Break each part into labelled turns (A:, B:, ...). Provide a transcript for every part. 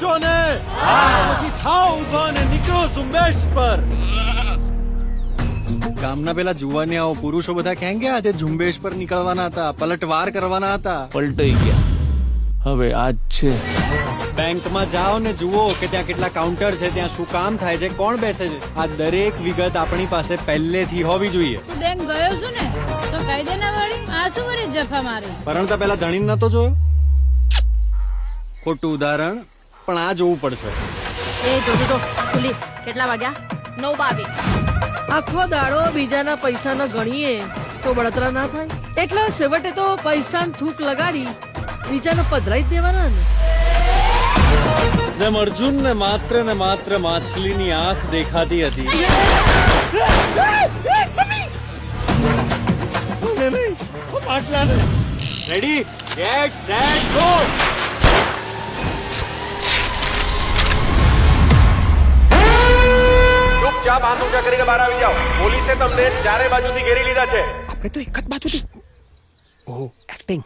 A: છો ને પછી થાવ ઉભા ને નીકળો ઝુંબેશ પર. ગામના પેલા જુવાનિયાઓ પુરુષો બધા ક્યાં ગયા? આજે ઝુંબેશ પર નીકળવાના હતા, પલટવાર કરવાના હતા.
B: પલટાઈ ગયા. હવે આજ છે.
A: બેંકમાં જાઓ ને જુઓ કે ત્યાં કેટલા કાઉન્ટર છે, ત્યાં શું કામ થાય છે, કોણ બેસે છે. આ દરેક વિગત આપણી પાસે પહેલેથી હોવી જોઈએ.
C: તું બેંક ગયો છું ને તો કહી દે ને વળી. આ શું વળી જફા મારી?
A: પરણતા પેલા ધણી નતો જોયો? ખોટું ઉદાહરણ, પણ આ જોવું પડશે.
D: એ જોજો ખુલી કેટલા વાગ્યા? 9:22.
E: આખો દાડો બીજાના પૈસાના ગણીએ તો બળતરા ના થાય, એટલે છેવટે તો પૈસાનું થૂક લગાડી બીજાનો પધરાઈ જ દેવાના ને.
A: જેમ અર્જુન ને માત્ર માછલીની આંખ દેખાતી હતી, રેડી ગેટ સેટ ગો.
F: ચૂપચાપ હાથ ઊંચા કરીને બહાર આવી જાઓ. પોલીસે તમને ચારે બાજુથી ઘેરી લીધા છે.
B: આપણે તો એક જ બાજુથી. ઓહ, એક્ટિંગ.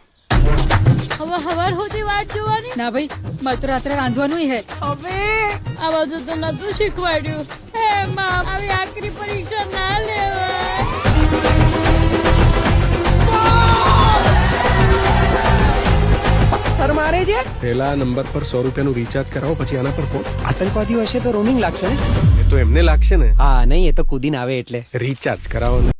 C: હવે હવાર સુધી વાટ જોવાની ના ભાઈ. મારે તો રાત્રે રાંધવાનું હે. હવે આ બધું તો નતું શીખવાડ્યું. હે માં, આવી આખરી પરીક્ષા ના લેવાય.
B: મારે છે.
G: પેલા નંબર પર 100 રૂપિયાનું રિચાર્જ કરાવો, પછી આના પર ફોન.
B: આતંકવાદીઓ હશે તો રોમિંગ લાગશે ને.
G: એ તો એમને લાગશે ને.
B: હા નહીં, એ તો કુદીન આવે એટલે.
G: રિચાર્જ કરાવો ને.